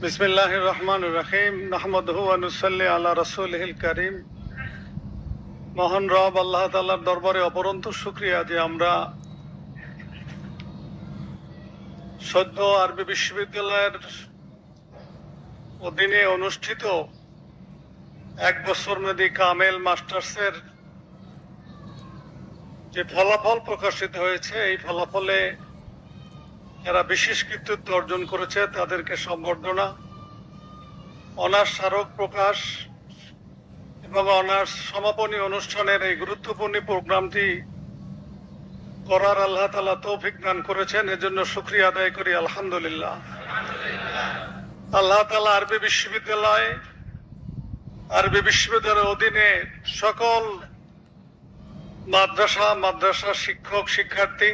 বিসমিল্লাহির রহমানির রহিম নাহমাদুহু ওয়া নুসাল্লি আলা রাসূলিহিল কারীম। মহান রব আল্লাহ তাআলার দরবারে অপরন্ত শুকরিয়া যে আমরা সদ্য আরবি বিশ্ববিদ্যালয়ের অধীনে অনুষ্ঠিত 1 বছর মেয়াদী কামেল মাস্টার্সের যে ফলাফল প্রকাশিত হয়েছে, এই ফলাফলে যারা বিশেষ কৃতিত্ব অর্জন করেছে তাদেরকে সম্বর্ধনা, অনার্স স্মারক প্রকাশ এবং অনার্স সমাপনী অনুষ্ঠানের এই গুরুত্বপূর্ণ প্রোগ্রামটি করার আল্লাহ তাআলা তৌফিক দান করেছেন। এজন্য শুকরিয়া আদায় করি আলহামদুলিল্লাহ। আল্লাহ তাআলা আরবি বিশ্ববিদ্যালয়ের অধীনে সকল মাদ্রাসা শিক্ষক শিক্ষার্থী,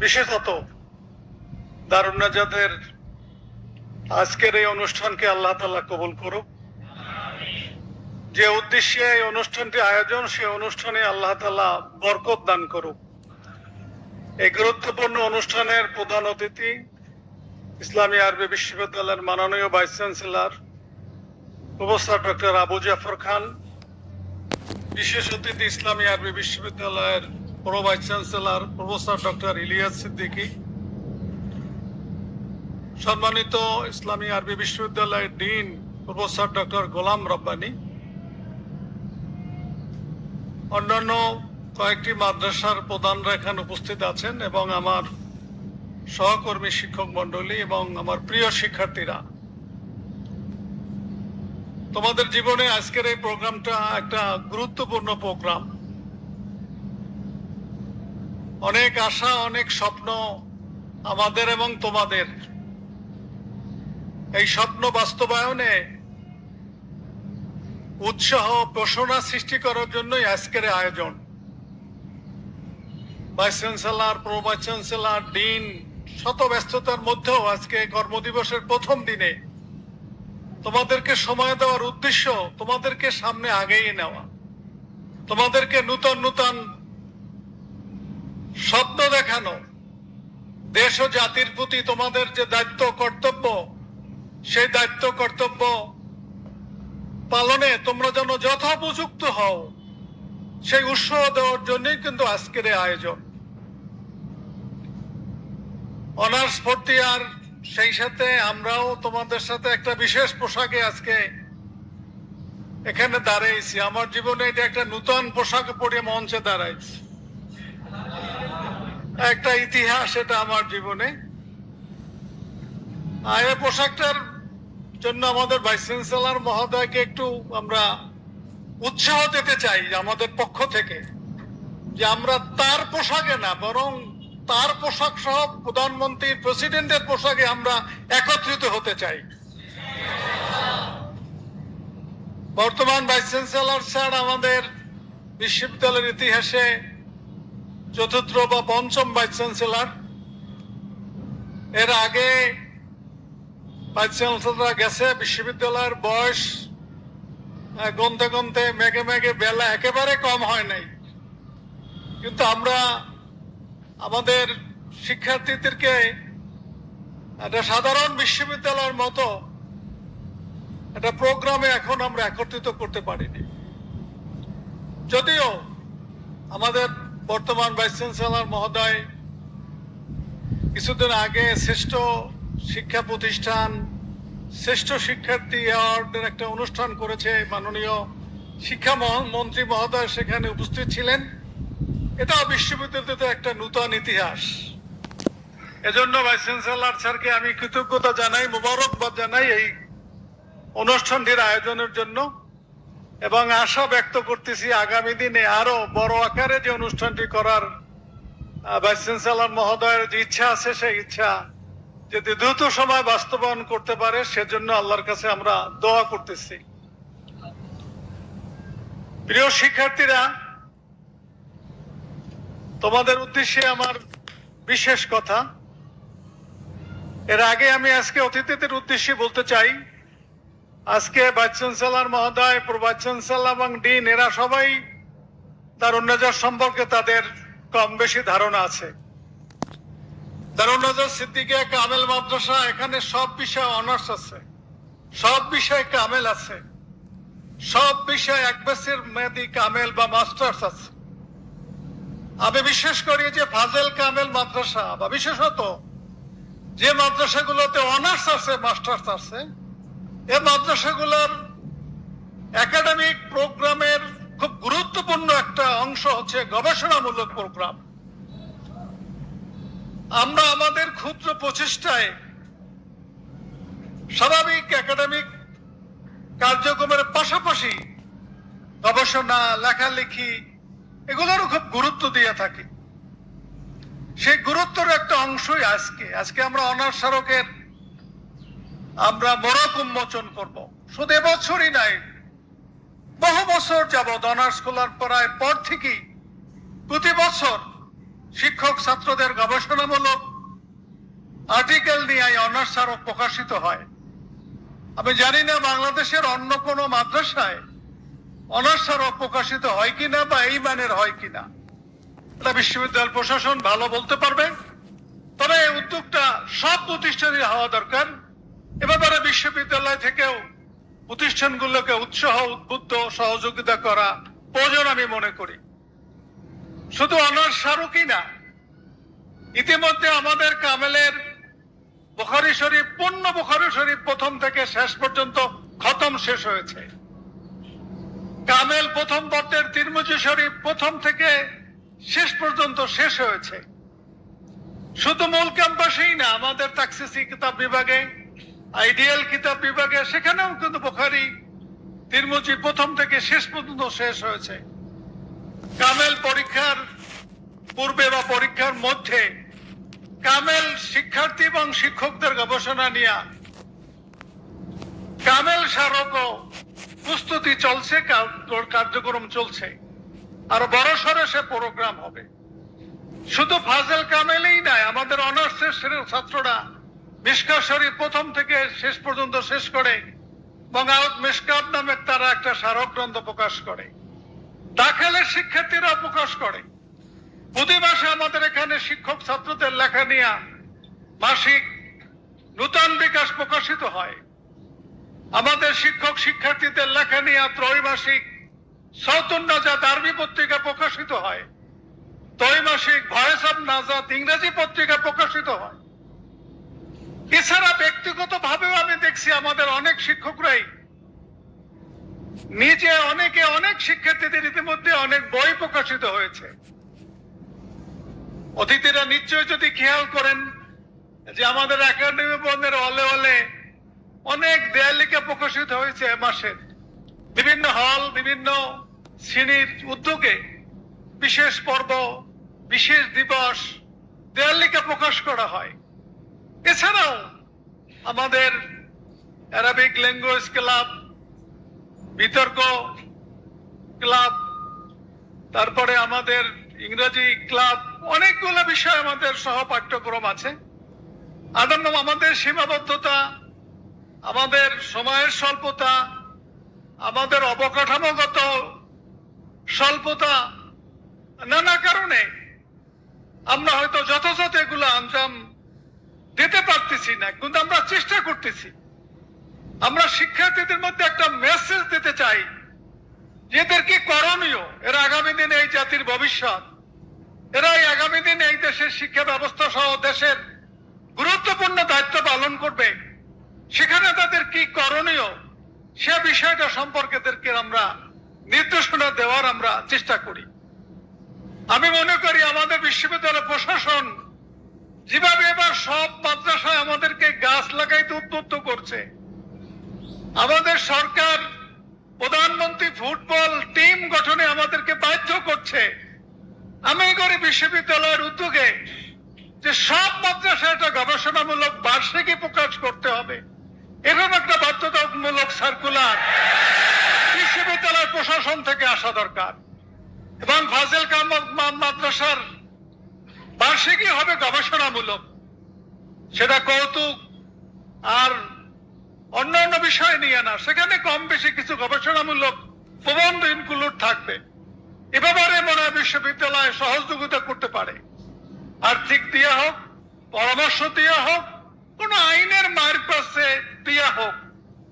বিশেষত দারুন নাজাতের আজকের এই অনুষ্ঠানকে আল্লাহ তাআলা কবুল করুক। যে উদ্দেশ্যে এই অনুষ্ঠানটি আয়োজন, সেই অনুষ্ঠানে আল্লাহ তাআলা বরকত দান করুক। এই গুরুত্বপূর্ণ অনুষ্ঠানের প্রধান অতিথি ইসলামী আরবি বিশ্ববিদ্যালয়ের মাননীয় vice chancellor professor doctor Abu Jafar Khan, বিশেষ অতিথি ইসলামী আরবি বিশ্ববিদ্যালয়ের pro vice chancellor professor doctor Ilias Siddiqui, সম্মানিত ইসলামী আরবি বিশ্ববিদ্যালয়ের dean professor doctor Golam Rabbani, অন্যান্য কয়েকটি মাদ্রাসার প্রধানরা এখানে উপস্থিত আছেন এবং আমার সহকর্মী শিক্ষক মন্ডলী এবং আমার প্রিয় শিক্ষার্থীরা, তোমাদের জীবনে আজকের এই প্রোগ্রামটা একটা গুরুত্বপূর্ণ প্রোগ্রাম। অনেক আশা, অনেক স্বপ্ন আমাদের এবং তোমাদের। এই স্বপ্ন বাস্তবায়নে উৎসাহ প্রেরণা সৃষ্টি করার জন্যই আজকের আয়োজন। Vice chancellor, pro vice chancellor, dean শত ব্যস্ততার মধ্যেও আজকে কর্মদিবসের প্রথম দিনে তোমাদেরকে সময় দেওয়ার উদ্দেশ্য তোমাদেরকে সামনে আগিয়ে নেওয়া, তোমাদেরকে নূতন নূতন স্বপ্ন দেখানো, দেশ ও জাতির প্রতি তোমাদের যে দায়িত্ব কর্তব্য, সেই দায়িত্ব কর্তব্য পালনে তোমরা যেন যথোপযুক্ত হও, সেই উৎসাহ দেওয়ার জন্যই কিন্তু আজকের এই আয়োজন। অনার্স ফোর্থ ইয়ার, সেই সাথে আমরাও তোমাদের সাথে একটা বিশেষ পোশাকে আজকে এখানে দাঁড়িয়েছি। আমার জীবনে এটা একটা নূতন পোশাক পরে মঞ্চে দাঁড়াইছি, একটা ইতিহাস এটা আমার জীবনে। আর এই পোশাকটার জন্য আমাদের ভাইস চ্যান্সেলর মহোদয়কে একটু আমরা উৎসাহ দিতে চাই আমাদের পক্ষ থেকে, যে আমরা তার পোশাকে না, বরং তার পোশাক সহ প্রধানমন্ত্রীর, প্রেসিডেন্টের পোশাকে আমরা একত্রিত হতে চাই। বর্তমান ভাইস চ্যান্সেলর স্যার আমাদের বিশ্ববিদ্যালয়ের ইতিহাসে চতুর্থ বা পঞ্চম ভাইস চ্যান্সেলর। এর আগে ভাইস চ্যান্সেলররা গেছে, বিশ্ববিদ্যালয়ের বয়স গন্তে গন্তে মেঘে মেঘে বেলা একেবারে কম হয় নাই, কিন্তু আমরা আমাদের শিক্ষার্থীদেরকে একটা সাধারণ বিশ্ববিদ্যালয়ের মতো একটা প্রোগ্রামে এখন আমরা একত্রিত করতে পারিনি। যদিও আমাদের বর্তমান ভাইস চ্যান্সেলর মহোদয় কিছুদিন আগে শ্রেষ্ঠ শিক্ষা প্রতিষ্ঠান, শ্রেষ্ঠ শিক্ষার্থী অ্যাওয়ার্ডের একটা অনুষ্ঠান করেছে, মাননীয় শিক্ষা মন্ত্রী মহোদয় সেখানে উপস্থিত ছিলেন। এটাও বিশ্ববিদ্যালয়তে একটা নূতন ইতিহাস। এজন্য ভাইস চ্যান্সেলর স্যারকে আমি কৃতজ্ঞতা জানাই, মোবারকবাদ জানাই এই অনুষ্ঠানটির আয়োজনের জন্য, এবং আশা ব্যক্ত করতেছি আগামী দিনে আরো বড় আকারে যে অনুষ্ঠানটি করার ভাইস চ্যান্সেলর মহোদয়ের যে ইচ্ছা আছে, সেই ইচ্ছা যদি দ্রুত সময় বাস্তবায়ন করতে পারে, সেজন্য আল্লাহর কাছে আমরা দোয়া করতেছি। প্রিয় শিক্ষার্থীরা, তোমাদের উদ্দেশ্যে আমার বিশেষ কথা। এর আগে আমি আজকে অতিথিদের উদ্দেশ্যে বলতে চাই, আজকে ভাইস চ্যান্সেলর মহোদয়, প্রো ভাইস চ্যান্সেলর এবং ডিন এরা সবাই দারুন নাজাত সম্পর্কে তাদের কম বেশি ধারণা আছে। দারুন সিদ্দিকিয়া কামেল মাদ্রাসা, এখানে সব বিষয়ে অনার্স আছে, সব বিষয়ে কামেল আছে, সব বিষয়ে এক বছর মেয়াদী কামেল বা মাস্টার্স আছে। আমি বিশ্বাস করি যে ফাজেল কামেল মাদ্রাসা বা বিশেষত যে মাদ্রাসাগুলোতে অনার্স আছে, মাস্টার্স আছে, এই মাদ্রাসাগুলোর একাডেমিক প্রোগ্রামের খুব গুরুত্বপূর্ণ একটা অংশ হচ্ছে গবেষণামূলক প্রোগ্রাম। আমরা আমাদের ক্ষুদ্র প্রচেষ্টায় স্বাভাবিক একাডেমিক কার্যক্রমের পাশাপাশি গবেষণা, লেখালেখি এগুলোরও খুব গুরুত্ব দিয়ে থাকি। সেই গুরুত্বের একটা অংশই আজকে আমরা অনার্স স্মারকের আমরা মোড়ক উন্মোচন করব। শুধু এবছরই নাই, বহু বছর যাবৎ অনার্স খোলার পর থেকেই প্রতি বছর শিক্ষক ছাত্রদের গবেষণামূলক আর্টিকেল নিয়ে অনার্স স্মারক প্রকাশিত হয়। আমি জানি না বাংলাদেশের অন্য কোনো মাদ্রাসায় অনার্স স্মারক প্রকাশিত হয় কিনা বা এই মানের হয় কিনা, এটা বিশ্ববিদ্যালয় প্রশাসন ভালো বলতে পারবে। তবে এই উদ্যোগটা সব প্রতিষ্ঠানের হওয়া দরকার। এ ব্যাপারে বিশ্ববিদ্যালয় থেকেও প্রতিষ্ঠানগুলোকে উৎসাহ, উদ্বুদ্ধ, সহযোগিতা করা প্রয়োজন আমি মনে করি। শুধু অনার্স স্মারকই না, ইতিমধ্যে আমাদের কামেলের বুখারী শরীফ, পূর্ণ বুখারী শরীফ প্রথম থেকে শেষ পর্যন্ত খতম শেষ হয়েছে। কামেল প্রথম পত্রের তিরমিজি শরীফ প্রথম থেকে শেষ পর্যন্ত শেষ হয়েছে। শুধু মূল ক্যাম্পাসেই না, আমাদের তাকসিসি কিতাব বিভাগে, আইডিয়াল কিতাব বিভাগে, সেখানেও কিন্তু বুখারী, তিরমিজি প্রথম থেকে শেষ পর্যন্ত শেষ হয়েছে। কামেল পরীক্ষার পূর্বে বা পরীক্ষার মধ্যে কামেল শিক্ষার্থী এবং শিক্ষকদের গবেষণা নিয়ে কামেল স্মারকও প্রস্তুতি চলছে, কার্যক্রম চলছে। আরো বড় সড়ে সে প্রোগ্রাম হবে। শুধু ফাজেল কামেলই নাই, আমাদের অনার্সের ছাত্ররা মিশকাত শরীফ প্রথম থেকে শেষ পর্যন্ত শেষ করে এবং মিশকাত নামে তারা একটা স্মারক গ্রন্থ প্রকাশ করে। দাখিলের শিক্ষার্থীরা প্রকাশ করে। প্রতি মাসে আমাদের এখানে শিক্ষক ছাত্রদের লেখা নিয়ে মাসিক নূতন বিকাশ প্রকাশিত হয়। আমাদের শিক্ষক শিক্ষার্থীদের লেখা নিয়ে ত্রৈমাসিক সৌতুন নাজাত আরবি পত্রিকা প্রকাশিত হয়। ত্রৈমাসিক ভয়েস অব নাজাত ইংরেজি পত্রিকা প্রকাশিত হয়। এছাড়া ব্যক্তিগত ভাবেও আমি দেখছি আমাদের অনেক শিক্ষকরাই নিজে অনেক শিক্ষার্থীদের ইতিমধ্যে অনেক বই প্রকাশিত হয়েছে। অতিথিরা নিশ্চয়ই যদি খেয়াল করেন যে আমাদের একাডেমি বন্ধের অলে অলে অনেক দেয়ালিকা প্রকাশিত হয়েছে এ মাসের। বিভিন্ন হল, বিভিন্ন শ্রেণীর উদ্যোগে বিশেষ পর্ব, বিশেষ দিবস, দেয়ালিকা প্রকাশ করা হয়। এছাড়াও আমাদের অ্যারাবিক ল্যাঙ্গুয়েজ ক্লাব, বিতর্ক ক্লাব, তারপরে আমাদের ইংরেজি ক্লাব, অনেকগুলো বিষয় আমাদের সহ পাঠ্যক্রম আছে। আমাদের সীমাবদ্ধতা, আমাদের সময়ের স্বল্পতা, আমাদের অবকাঠামোগত স্বল্পতা, নানা কারণে আমরা হয়তো যথাযথ এগুলো আঞ্জাম দিতে পারতেছি না, কিন্তু আমরা চেষ্টা করতেছি। আমরা শিক্ষার্থীদের মধ্যে একটা মেসেজ দিতে চাই, এদের কি করণীয়, এরা আগামী দিনে এই জাতির ভবিষ্যৎ, এরা আগামী দিনে এই দেশের শিক্ষা ব্যবস্থা সহ দেশের গুরুত্বপূর্ণ দায়িত্ব পালন করবে। সেখানে তাদের কি করণীয়, সে বিষয়টা সম্পর্কে এদেরকে আমরা নির্দেশনা দেওয়ার আমরা চেষ্টা করি। আমি মনে করি আমাদের বিশ্ববিদ্যালয় প্রশাসন যেভাবে এবার সব মাদ্রাসায় আমাদেরকে গাছ লাগাইতে উদ্বুদ্ধ করছে, আমাদের সরকার প্রধানমন্ত্রী ফুটবল টিম গঠনে আমাদেরকে বাধ্য করছে, আমি করি বিশ্ববিদ্যালয়ের উদ্যোগে যে সব মাদ্রাসায় একটা গবেষণামূলক বার্ষিকী প্রকাশ করতে হবে, এরকম একটা বাধ্যতামূলক সার্কুলার বিশ্ববিদ্যালয় প্রশাসন থেকে আসা দরকার। এবং ফাজেল কামেল মাদ্রাসার বার্ষিকী হবে গবেষণামূলক, সেটা কৌতুক আর অন্যান্য বিষয় নিয়ে না, সেখানে কম বেশি কিছু গবেষণামূলক প্রবন্ধ ইনক্লুড থাকবে। এ ব্যাপারে মনে হয় বিশ্ববিদ্যালয় সহযোগিতা করতে পারে, আর্থিক দিয়ে হোক পরামর্শ দেওয়া হোক, কোন আইনের মার পাশে দেওয়া হোক,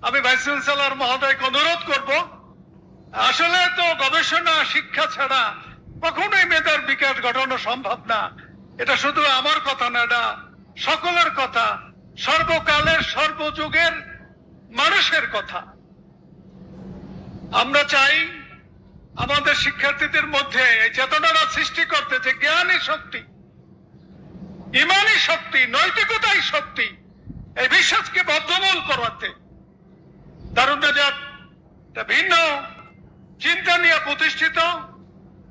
আমি ভাইস চ্যান্সেলর মহোদয়কে অনুরোধ করব, আসলে তো গবেষণা শিক্ষা ছাড়া কখনোই মেধার বিকাশ ঘটানো সম্ভব না। এটা শুধু আমার কথা না, এটা সকলের কথা, সর্বকালের সর্বযুগের মানুষের কথা। আমরা চাই আমাদের শিক্ষার্থীদের মধ্যে এই চেতনাটা সৃষ্টি করতে, যে জ্ঞানী শক্তি, ইমানি শক্তি, নৈতিকতাই শক্তি, এই বিশ্বাসকে বদ্ধমূল করাতে দারুণজাত ভিন্ন চিন্তা নিয়ে প্রতিষ্ঠিত,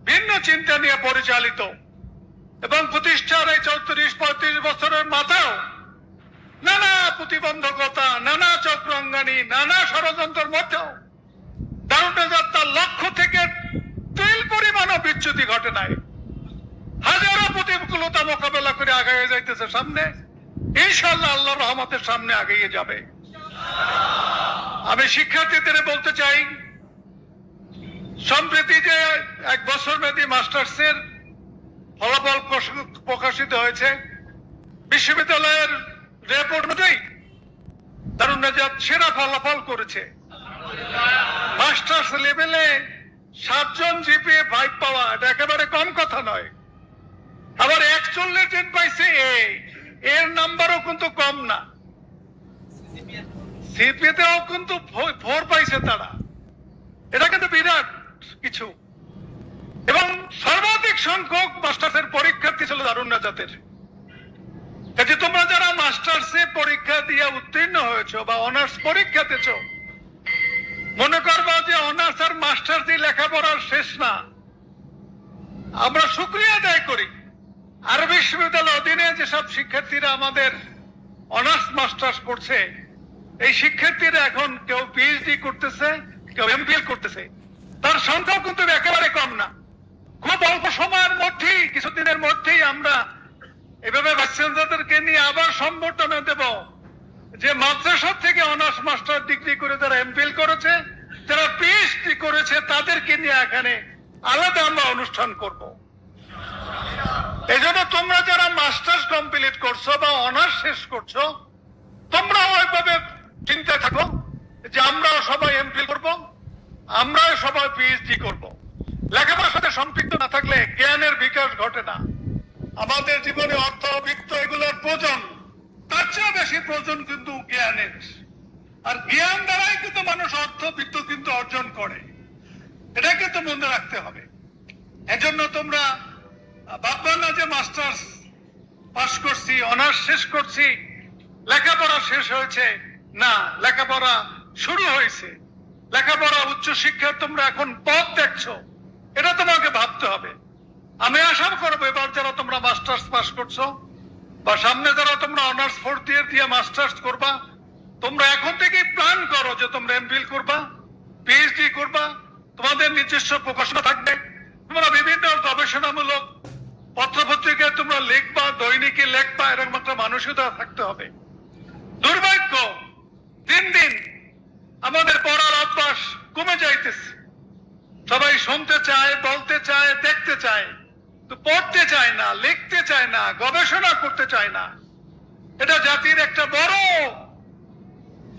ভিন্ন চিন্তা নিয়ে পরিচালিত এবং প্রতিষ্ঠার এই 34-35 বছরের মাথাও নানা প্রতিবন্ধকতা, নানা চক্রাঙ্গানি, নানা ষড়যন্ত্রের মধ্যেও দারুণজাত তার লক্ষ্য থেকে তিল পরিমাণও বিচ্যুতি ঘটে নাই। হাজারো প্রতিকূলতা মোকাবেলা করে আগায় যাইতেছে সামনে, ইনশাআল্লাহ আল্লাহর রহমতের সামনে আগিয়ে যাবে। আমি শিক্ষার্থীদের বলতে চাই, সম্প্রতি যে 1 বছর মেয়াদী মাস্টার্সের ফলাফল প্রকাশিত হয়েছে, বিশ্ববিদ্যালয়ের রিপোর্ট অনুযায়ী দারুণজাত সেরা ফলাফল করেছে। মাস্টার্স লেভেলে 7 জন জিপিএ 5 পাওয়া, এটা একেবারে কম কথা নয়। আবার 41 জন পাইছে এর নাম্বারও কিন্তু কম না, সিপিএতেও কিন্তু 4 পাইছে তারা, এটা কিন্তু বিরাট কিছু। এবং সর্বাধিক সংখ্যক মাস্টার্সের পরীক্ষার্থী ছিল দারুণজাতের। কাজে তোমরা যারা মাস্টার্সে পরীক্ষা দিয়ে উত্তীর্ণ হয়েছ বা অনার্স পরীক্ষা দিয়েছ, মনে করবা যে অনার্স আর মাস্টার্স দিয়ে লেখাপড়ার শেষ না। আমরা শুকরিয়া আদায় করি আর বিশ্ববিদ্যালয় অধীনে যেসব শিক্ষার্থীরা আমাদের অনার্স মাস্টার্স করছে, এই শিক্ষার্থীরা এখন কেউ পিএইচডি করতেছে, কেউ এমফিল করতেছে, তার সংখ্যাও কিন্তু একেবারে কম না। খুব অল্প সময়ের মধ্যেই, কিছুদিনের মধ্যেই আমরা এভাবে ভাইস চ্যান্সেলরকে নিয়ে আবার সংবর্ধনা দেব যে মাদ্রাসা থেকে অনার্স মাস্টার ডিগ্রি করে যারা এমফিল করেছে, যারা পিএইচডি করেছে, তাদেরকে নিয়ে এখানে আলাদা আমরা অনুষ্ঠান করব। এই জন্য তোমরা যারা মাস্টার্স কমপ্লিট করছো বা অনার্স শেষ করছো, তোমরা ওইভাবে চিন্তায় থাকো যে আমরাও সবাই এমফিল করব, আমরাও সবাই পিএইচডি করব। লেখাপড়ার সাথে সম্পৃক্ত না থাকলে জ্ঞানের বিকাশ ঘটে না। আমাদের জীবনে অর্থ, বিত্ত এগুলোর প্রয়োজন, তার চেয়ে বেশি প্রয়োজন কিন্তু জ্ঞানের। আর জ্ঞান দ্বারাই কিন্তু মানুষ অর্থ, বিত্ত কিন্তু অর্জন করে, এটা কিন্তু মনে রাখতে হবে। এজন্য তোমরা ভাববা না যে মাস্টার্স পাস করছি, অনার্স শেষ করছি, লেখাপড়া শেষ হয়েছে। না, লেখাপড়া শুরু হয়েছে। লেখাপড়া, উচ্চ শিক্ষার তোমরা এখন পথ দেখছো, এটা তোমাকে ভাবতে হবে। আমি আশা করবো এবার যারা তোমরা মাস্টার্স পাস করছো বা সামনে যারা তোমরা অনার্স 4th ইয়ার দিয়ে মাস্টার্স করবা, তোমরা এখন থেকেই প্ল্যান করো যে তোমরা এমফিল করবা, পিএইচডি করবা, তোমাদের নিজস্ব প্রকাশনা থাকবে, তোমরা বিভিন্ন গবেষণামূলক পত্রপত্রিকায় তোমরা লিখবা, দৈনিকে লিখবা, এরকম একটা মানসিকতা থাকতে হবে। দুর্ভাগ্য, দিন দিন আমাদের পড়ার অভ্যাস কমে যাইতেছে। সবাই শুনতে চায়, বলতে চায়, দেখতে চায়, তো পড়তে চায় না, লিখতে চায় না, গবেষণা করতে চায় না। এটা জাতির একটা বড়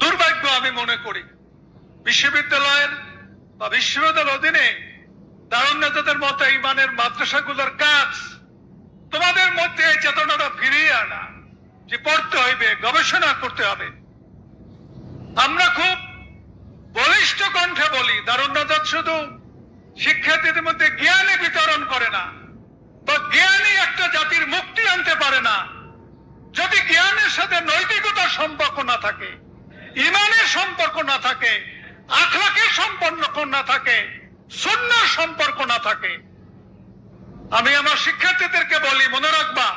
দুর্ভাগ্য আমি মনে করি। বিশ্ববিদ্যালয়ের বা বিশ্ববিদ্যালয়ের অধীনে দারুণজাতের মতো ইমানের মাদ্রাসাগুলোর কাজ তোমাদের মধ্যে এই চেতনাটা ফিরিয়ে আনা, যে পড়তে হইবে, গবেষণা করতে হবে। আমরা খুব বলিষ্ঠ কণ্ঠে বলি, দারুণজাত শুধু শিক্ষার্থীদের মধ্যে জ্ঞানে বিতরণ করে না বা জ্ঞানই একটা জাতির মুক্তি আনতে পারে না। যদি জ্ঞানের সাথে নৈতিকতার সম্পর্ক না থাকে, ইমানের সম্পর্ক না থাকে, আখলাকের সম্পর্ক না থাকে, সুন্নাহর সম্পর্ক না থাকে, আমি আমার শিক্ষার্থীদেরকে বলি, মনে রাখবা,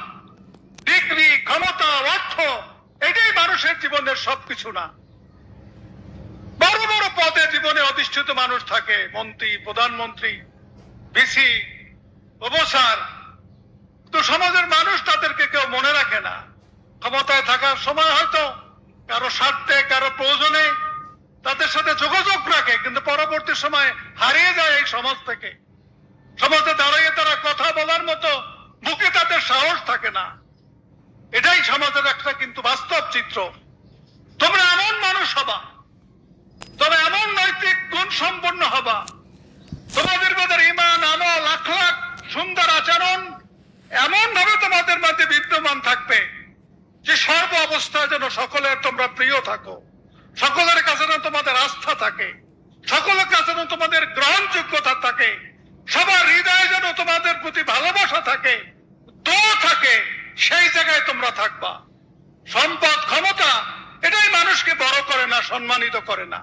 ডিগ্রি, ক্ষমতা, অর্থ এটাই মানুষের জীবনের সবকিছু না। বড় বড় পদে জীবনে অধিষ্ঠিত মানুষ থাকে, মন্ত্রী, প্রধানমন্ত্রী, ভিসি, প্রফেসর, তো সমাজের মানুষ তাদেরকে কেউ মনে রাখে না। ক্ষমতায় থাকার সময় হয়তো কারো স্বার্থে, কারো প্রয়োজনে তাদের সাথে যোগাযোগ রাখে, কিন্তু পরবর্তী সময় হারিয়ে যায় এই সমাজ থেকে। সমাজে দাঁড়িয়ে তারা কথা বলার মতো মুখে তাদের সাহস থাকে না। এটাই সমাজের একটা কিন্তু বাস্তব চিত্র। তোমরা এমন মানুষ হবা, তবে এমন নৈতিক গুণ সম্পন্ন হবা, তোমাদের মধ্যে ঈমান, আমল, আখলাক, সুন্দর আচরণ এমন ভাবে তোমাদের মধ্যে বিদ্যমান থাকবে যে সর্ব অবস্থায় যেন সকলের তোমরা প্রিয় থাকো, সকলের কাছে যেন তোমাদের আস্থা থাকে, সকলের কাছে যেন তোমাদের গ্রহণযোগ্যতা থাকে, সবার হৃদয়ে যেন তোমাদের প্রতি ভালোবাসা থাকে, দোয়া থাকে, সেই জায়গায় তোমরা থাকবা। সম্পদ, ক্ষমতা এটাই মানুষকে বড় করে না, সম্মানিত করে না,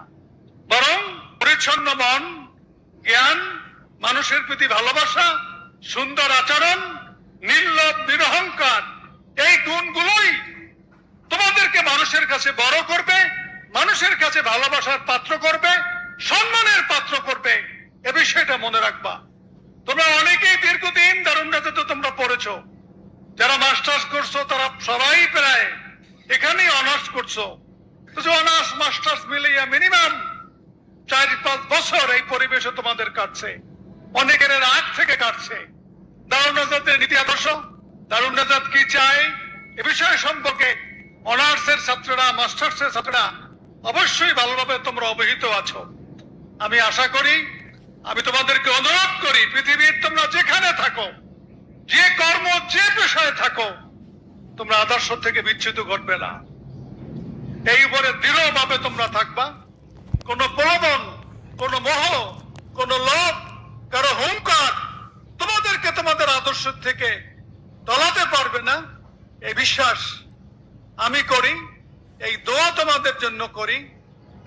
বরং পরিচ্ছন্ন মন, জ্ঞান, মানুষের প্রতি ভালোবাসা, সুন্দর আচরণ, নির্লোভ, নিরহংকার, এই গুণগুলোই তোমাদেরকে মানুষের কাছে বড় করবে, মানুষের কাছে ভালোবাসার পাত্র করবে, সম্মানের পাত্র করবে। এ বিষয়টা মনে রাখবা। তোমরা অনেকেই দীর্ঘদিন দারুণ রাজাতে তোমরা পড়েছো, যারা মাস্টার্স করছো তারা সবাই প্রায় এখানেই অনার্স করছো। অনার্স মাস্টার্স মিলিয়ে মিনিমাম 4-5 বছর এই পরিবেশে তোমাদের কাটছে, অনেকের আগ থেকে কাটছে। দারুণ রাজাতের নীতি আদর্শ, দারুণ রাজাত কি চায় এ বিষয় সম্পর্কে অনার্সের ছাত্ররা, মাস্টার্সের ছাত্ররা অবশ্যই ভালোভাবে তোমরা অবহিত আছো। আমি আশা করি, আমি তোমাদেরকে অনুরোধ করি, পৃথিবীর তোমরা যেখানে থাকো, যে কর্ম, যে পেশায় থাকো, তোমরা আদর্শ থেকে বিচ্যুত ঘটবে না। এই উপরে দৃঢ়ভাবে তোমরা থাকবা। কোন প্রলোভন, কোন মোহ, কোন লোভ, কারো হুঙ্কার তোমাদেরকে তোমাদের আদর্শ থেকে তলাতে পারবে না, এই বিশ্বাস আমি করি, এই দোয়া তোমাদের জন্য করি,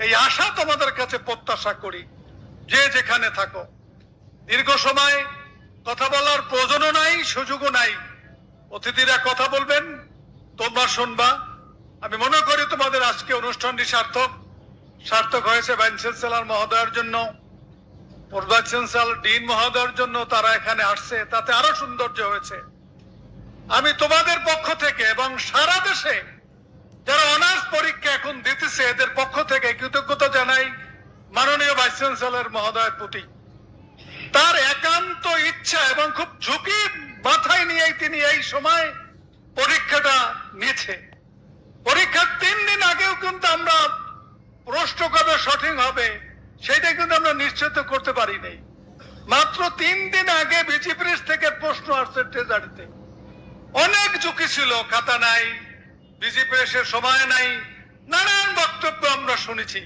এই আশা তোমাদের কাছে প্রত্যাশা করি। যে যেখানে থাকো, দীর্ঘ সময় কথা বলার প্রয়োজনও নাই, সুযোগও নাই। অতিথিরা কথা বলবেন, তোমরা শুনবা। আমি মনে করি তোমাদের আজকে অনুষ্ঠানটি সার্থক হয়েছে। ভাইস চ্যান্সেলর মহোদয়ের জন্য, ভাইস চ্যান্সেলর ডিন মহোদয়ের জন্য তারা এখানে আসছে, তাতে আরো সৌন্দর্য হয়েছে। আমি তোমাদের পক্ষ থেকে এবং সারা দেশে যারা অনার্স পরীক্ষা এখন দিতেছে এদের পক্ষ থেকে কৃতজ্ঞতা জানাই মাননীয় ভাইস চ্যান্সেলর মহোদয়ের প্রতি। তার একান্ত ইচ্ছা এবং খুব ঝুঁকি মাথায় নিয়েই তিনি এই সময় পরীক্ষাটা নিয়েছে। পরীক্ষার 3 দিন আগেও কিন্তু আমরা প্রশ্ন কবে সঠিক হবে সেটা কিন্তু আমরা নিশ্চিত করতে পারি নাই। মাত্র 3 দিন আগে বিজিপ্রেস থেকে প্রশ্ন আসছে ট্রেজারিতে। অনেক ঝুঁকি ছিল, খাতা নাই, বিজিপ্রেসের সময় নাই, নানান বক্তব্য আমরা শুনেছি।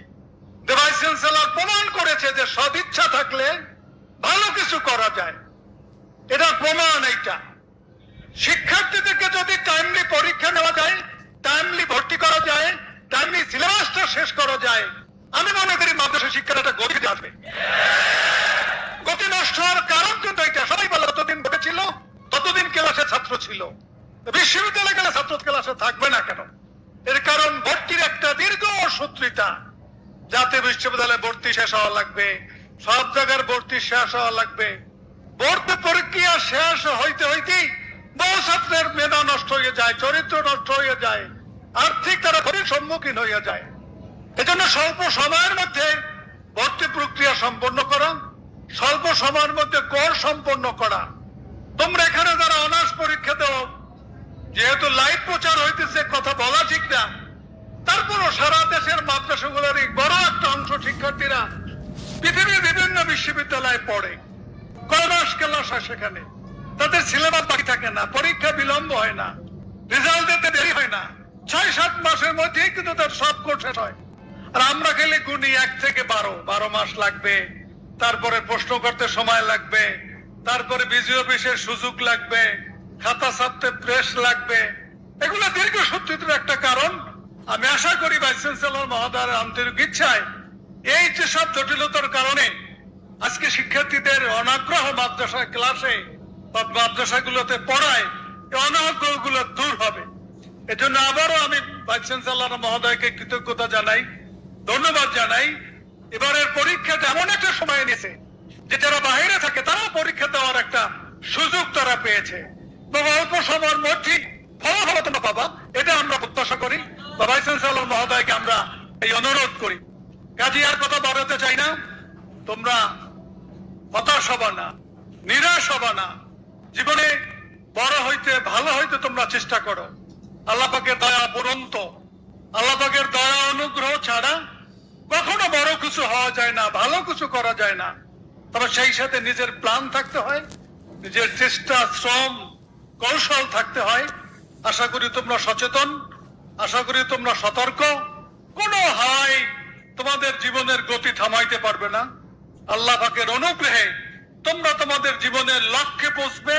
ভাইস চ্যান্সেলর প্রমাণ করেছে যে সদিচ্ছা থাকলে ভালো কিছু করা যায়। এটা প্রমাণ। এইটা শিক্ষার্থীদেরকে যদি টাইমলি পরীক্ষা নেওয়া যায়, টাইমলি ভর্তি করা যায়, টাইমলি সিলেবাসটা শেষ করা যায়, আমি মনে করি মাদ্রাসা শিক্ষার একটা গতি আসবে। গতি নষ্ট হওয়ার কারণ কিন্তু এটা, সবাই বলে ততদিন ঘটেছিল, ততদিন ক্লাসে ছাত্র ছিল। বিশ্ববিদ্যালয়ে গেলে ছাত্র ক্লাসে থাকবে না কেন? এর কারণ ভর্তির একটা দীর্ঘ সূত্রিতা। জাতীয় বিশ্ববিদ্যালয়ে ভর্তি শেষ হওয়া লাগবে, সব জায়গার ভর্তি শেষ হওয়া লাগবে। ভর্তি পরীক্ষা শেষ হইতে হইতেই বহু ছাত্রের মেধা নষ্ট হয়ে যায়, চরিত্র নষ্ট হয়ে যায়, আর্থিক তারা খুবই সম্মুখীন হয়ে যায়। এজন্য স্বল্প সময়ের মধ্যে ভর্তি প্রক্রিয়া সম্পন্ন করা, স্বল্প সময়ের মধ্যে কোর্স সম্পন্ন করা। তোমরা এখানে যারা অনার্স পরীক্ষা দাও, যেহেতু লাইভ প্রচার হইতেছে, কথা বলা ঠিক না, তারপরও সারা দেশের মাদ্রাসাগুলোর বড় একটা অংশ শিক্ষার্থীরা পৃথিবীর বিভিন্ন বিশ্ববিদ্যালয়ে পড়ে, কয় মাস ক্লাস হয় সেখানে, তাদের সিলেবাস বাকি থাকে না, পরীক্ষা বিলম্ব হয় না, রেজাল্ট দিতে দেরি হয় না, 6-7 মাসের মধ্যেই কিন্তু তার সব কোর্স শেষ হয়। আর আমরা খেলে গুনি 1 থেকে 12 মাস লাগবে, তারপরে প্রশ্ন করতে সময় লাগবে, তারপরে বিজি অফিসের সুযোগ লাগবে, খাতা ছাপতে প্রেস লাগবে। এগুলো দীর্ঘ সূত্রিত একটা কারণ। আমি আশা করি ভাইস চ্যান্সেলর মহোদয়ের আন্তরিক ইচ্ছায় এই যে সব জটিলতার কারণে আজকে শিক্ষার্থীদের অনাগ্রহ মাদ্রাসা ক্লাসে বা মাদ্রাসাগুলোতে পড়ায়, এই অনাগ্রহগুলো দূর হবে। এজন্য আবারও আমি ভাইস চ্যান্সেলর মহোদয়কে কৃতজ্ঞতা জানাই, ধন্যবাদ জানাই। এবারের পরীক্ষাটা এমন একটা সময় নিয়েছে যে যারা বাইরে থাকে তারা পরীক্ষা দেওয়ার একটা সুযোগ তারা পেয়েছে। অল্প সময়ের মধ্যেই ফলাফল তোমরা পাবা, এটা আমরা প্রত্যাশা করি। ভাইস চ্যান্সেলর মহোদয়কে আমরা এই অনুরোধ করি। কাজে আর কথা বাড়াতে চাই না। তোমরা হতাশ হবা না, নিরাশ হবা না। জীবনে বড় হইতে, ভালো হইতে তোমরা চেষ্টা করো। আল্লাহ পাকের দয়া অপরন্ত। আল্লাহ পাকের দয়া অনুগ্রহ ছাড়া কখনো বড় কিছু হওয়া যায় না, ভালো কিছু করা যায় না। তবে সেই সাথে নিজের প্ল্যান থাকতে হয়, নিজের চেষ্টা, শ্রম, কৌশল থাকতে হয়। আশা করি তোমরা সচেতন, আশা করি তোমরা সতর্ক। কোনো হাই তোমাদের জীবনের গতি থামাইতে পারবে না। আল্লাহ পাকের অনুগ্রহে তোমরা তোমাদের জীবনের লক্ষ্যে পৌঁছবে।